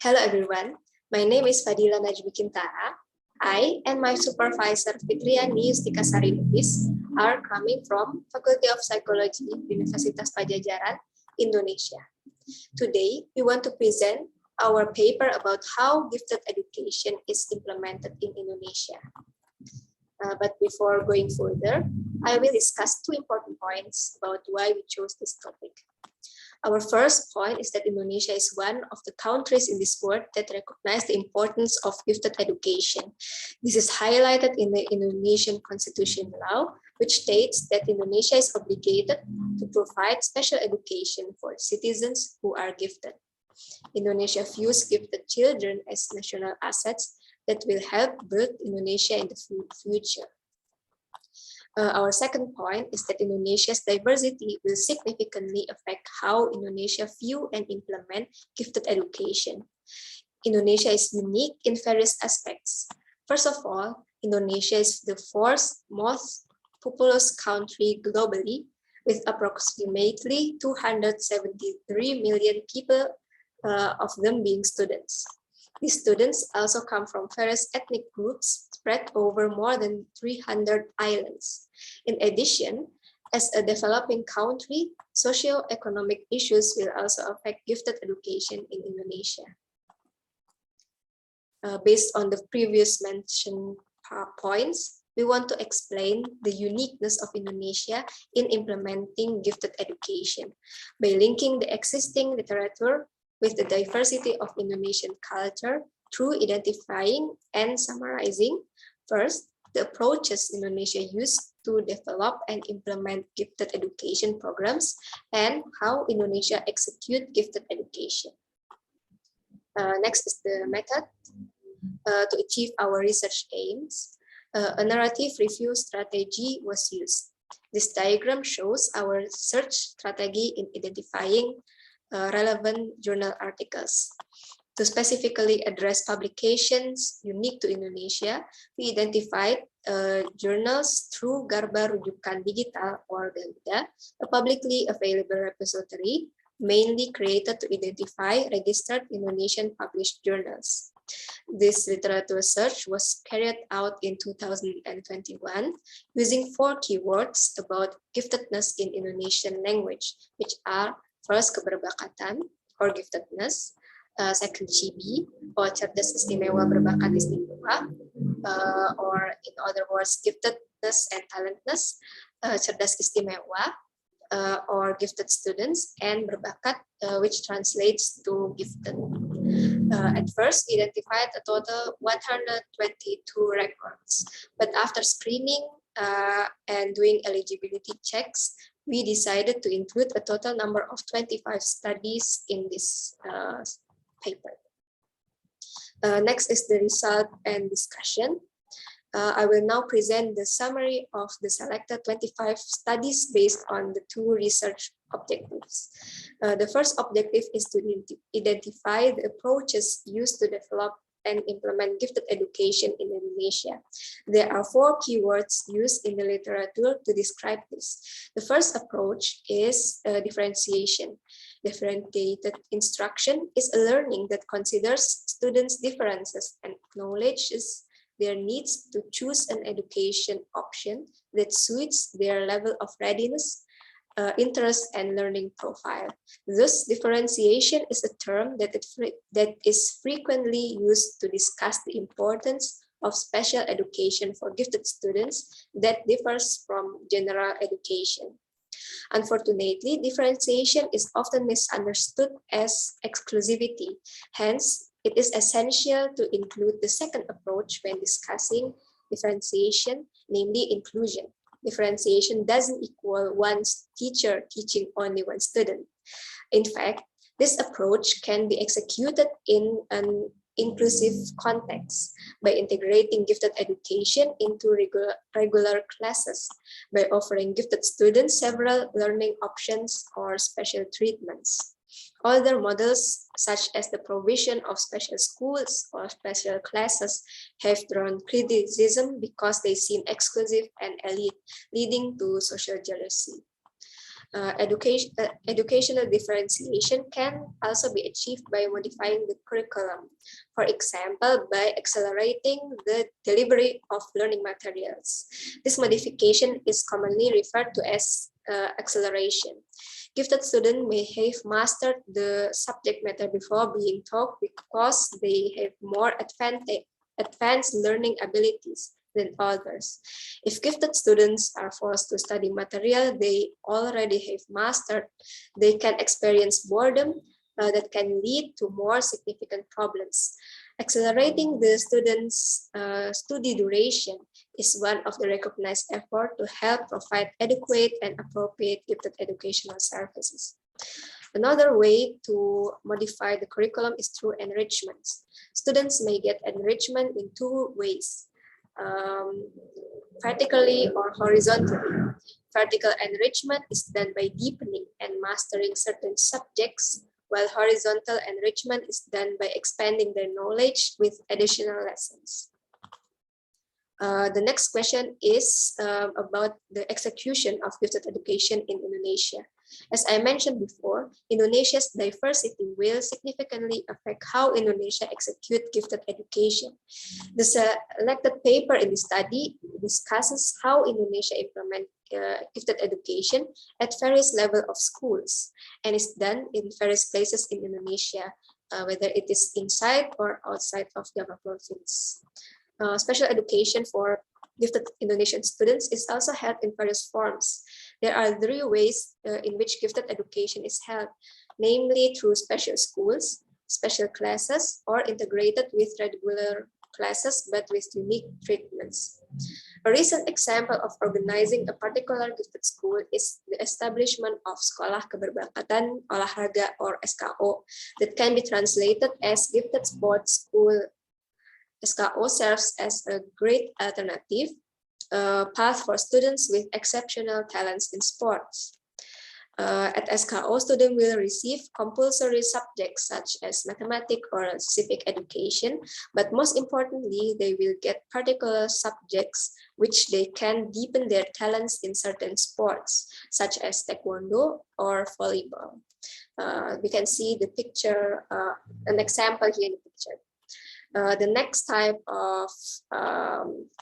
Hello everyone, my name is Fadhilla Najmi Qinthara. I and my supervisor Fitriani Yustikasari Lubis are coming from Faculty of Psychology, Universitas Padjadjaran, Indonesia. Today, we want to present our paper about how gifted education is implemented in Indonesia. But before going further, I will discuss two important points about why we chose this topic. Our first point is that Indonesia is one of the countries in this world that recognize the importance of gifted education. This is highlighted in the Indonesian constitution law, which states that Indonesia is obligated to provide special education for citizens who are gifted. Indonesia views gifted children as national assets that will help build Indonesia in the future. Our second point is that Indonesia's diversity will significantly affect how Indonesia view and implement gifted education. Indonesia is unique in various aspects. First of all, Indonesia is the fourth most populous country globally, with approximately 273 million people, of them being students. These students also come from various ethnic groups spread over more than 300 islands. In addition, as a developing country, socio-economic issues will also affect gifted education in Indonesia. Based on the previous mentioned points, we want to explain the uniqueness of Indonesia in implementing gifted education by linking the existing literature with the diversity of Indonesian culture through identifying and summarizing, first, the approaches Indonesia used to develop and implement gifted education programs and how Indonesia execute gifted education. Next is the method. To achieve our research aims, a narrative review strategy was used. This diagram shows our search strategy in identifying relevant journal articles. To specifically address publications unique to Indonesia, we identified journals through Garba Rujukan Digital or Garuda, a publicly available repository mainly created to identify registered Indonesian published journals. This literature search was carried out in 2021 using 4 keywords about giftedness in Indonesian language, which are first, keberbakatan or giftedness, second, cibi or cerdas istimewa berbakat istimewa, or in other words, giftedness and talentness, cerdas istimewa, or gifted students, and berbakat, which translates to gifted. At first, we identified a total 122 records, but after screening and doing eligibility checks, we decided to include a total number of 25 studies in this paper. Next is the result and discussion. I will now present the summary of the selected 25 studies based on the 2 research objectives. The first objective is to identify the approaches used to develop and implement gifted education in Indonesia. There are 4 keywords used in the literature to describe this. The first approach is differentiation. Differentiated instruction is a learning that considers students' differences and acknowledges their needs to choose an education option that suits their level of readiness, interest, and learning profile. Thus, differentiation is a term that is frequently used to discuss the importance of special education for gifted students that differs from general education. Unfortunately, differentiation is often misunderstood as exclusivity. Hence, it is essential to include the second approach when discussing differentiation, namely inclusion. Differentiation doesn't equal one teacher teaching only one student. In fact, this approach can be executed in an inclusive context by integrating gifted education into regular classes, by offering gifted students several learning options or special treatments. Other models, such as the provision of special schools or special classes, have drawn criticism because they seem exclusive and elite, leading to social jealousy. Educational differentiation can also be achieved by modifying the curriculum. For example, by accelerating the delivery of learning materials. This modification is commonly referred to as acceleration. Gifted students may have mastered the subject matter before being taught because they have more advanced learning abilities than others. If gifted students are forced to study material they already have mastered, they can experience boredom that can lead to more significant problems. Accelerating the students' study duration is one of the recognized efforts to help provide adequate and appropriate gifted educational services. Another way to modify the curriculum is through enrichments. Students may get enrichment in two ways, vertically or horizontally. Vertical enrichment is done by deepening and mastering certain subjects, while horizontal enrichment is done by expanding their knowledge with additional lessons. The next question is about the execution of gifted education in Indonesia. As I mentioned before, Indonesia's diversity will significantly affect how Indonesia execute gifted education. The selected paper in the study discusses how Indonesia implement gifted education at various levels of schools and is done in various places in Indonesia, whether it is inside or outside of Java province. Special education for gifted Indonesian students is also held in various forms. There are three ways in which gifted education is held, namely through special schools, special classes, or integrated with regular classes but with unique treatments. A recent example of organizing a particular gifted school is the establishment of Sekolah Keberbakatan Olahraga or SKO that can be translated as Gifted Sports School. SKO serves as a great alternative path for students with exceptional talents in sports. At SKO, students will receive compulsory subjects such as mathematics or civic education, but most importantly, they will get particular subjects which they can deepen their talents in certain sports, such as taekwondo or volleyball. We can see the picture, an example here in the picture. The next type of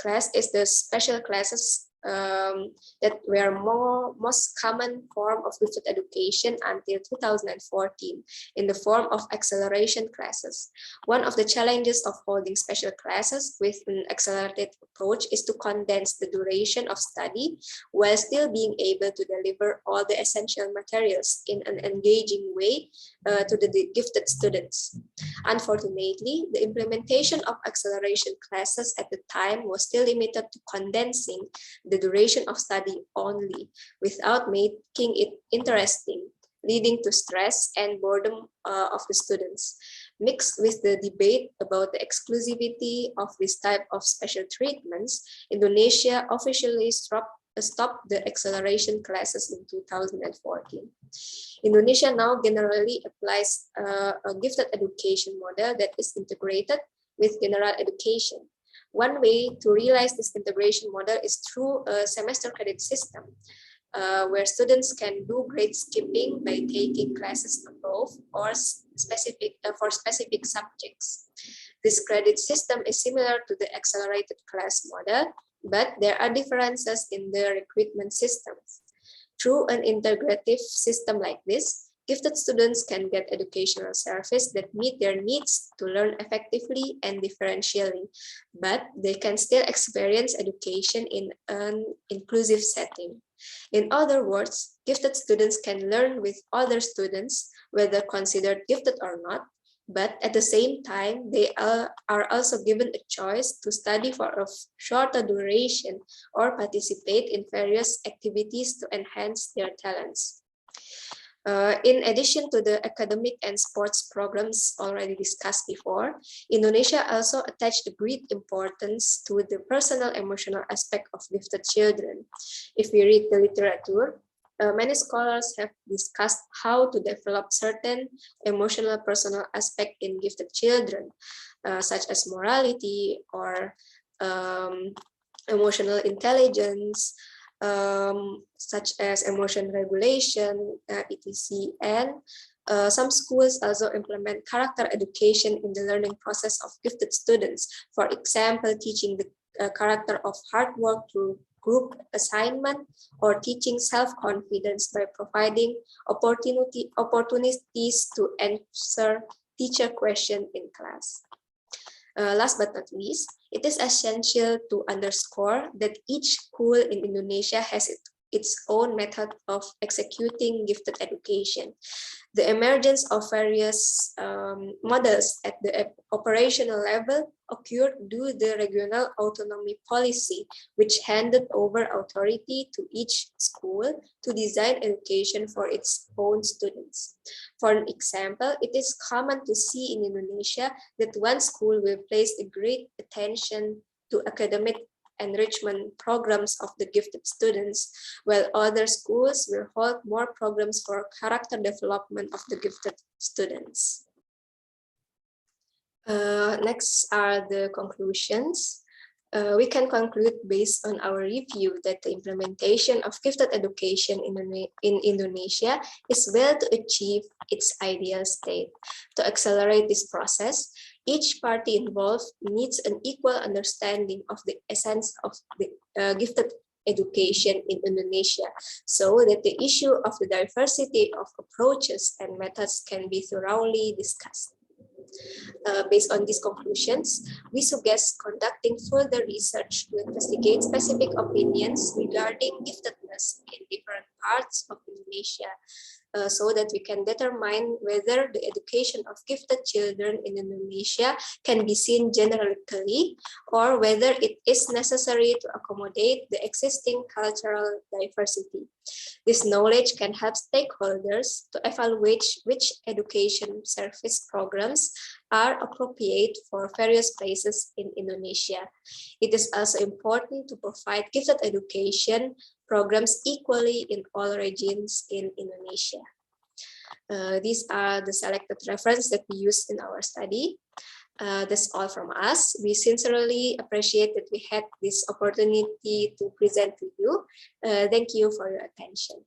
class is the special classes that were most common form of gifted education until 2014 in the form of acceleration classes. One of the challenges of holding special classes with an accelerated approach is to condense the duration of study while still being able to deliver all the essential materials in an engaging way to the gifted students. Unfortunately, the implementation of acceleration classes at the time was still limited to condensing the duration of study only, without making it interesting, leading to stress and boredom of the students. Mixed with the debate about the exclusivity of this type of special treatments, Indonesia officially stopped the acceleration classes in 2014. Indonesia now generally applies a gifted education model that is integrated with general education. One way to realize this integration model is through a semester credit system, where students can do grade skipping by taking classes above or for specific subjects. This credit system is similar to the accelerated class model, but there are differences in the recruitment systems. Through an integrative system like this, gifted students can get educational service that meet their needs to learn effectively and differentially, but they can still experience education in an inclusive setting. In other words, gifted students can learn with other students, whether considered gifted or not, but at the same time, they are also given a choice to study for a shorter duration or participate in various activities to enhance their talents. In addition to the academic and sports programs already discussed before, Indonesia also attached great importance to the personal emotional aspect of gifted children. If we read the literature, many scholars have discussed how to develop certain emotional personal aspect in gifted children, such as morality or emotional intelligence, such as emotion regulation, etc. And some schools also implement character education in the learning process of gifted students. For example, teaching the character of hard work through group assignment, or teaching self-confidence by providing opportunities to answer teacher question in class. Last but not least, it is essential to underscore that each school in Indonesia has its own method of executing gifted education. The emergence of various models at the operational level occurred due to the regional autonomy policy, which handed over authority to each school to design education for its own students. For an example, it is common to see in Indonesia that one school will place a great attention to academic enrichment programs of the gifted students, while other schools will hold more programs for character development of the gifted students. Next are the conclusions. We can conclude based on our review that the implementation of gifted education in Indonesia is well to achieve its ideal state. To accelerate this process, each party involved needs an equal understanding of the essence of the gifted education in Indonesia, so that the issue of the diversity of approaches and methods can be thoroughly discussed. Based on these conclusions, we suggest conducting further research to investigate specific opinions regarding giftedness in different parts of Indonesia, so that we can determine whether the education of gifted children in Indonesia can be seen generically, or whether it is necessary to accommodate the existing cultural diversity. This knowledge can help stakeholders to evaluate which education service programs are appropriate for various places in Indonesia. It is also important to provide gifted education programs equally in all regions in Indonesia. These are the selected references that we used in our study. That's all from us. We sincerely appreciate that we had this opportunity to present to you. Thank you for your attention.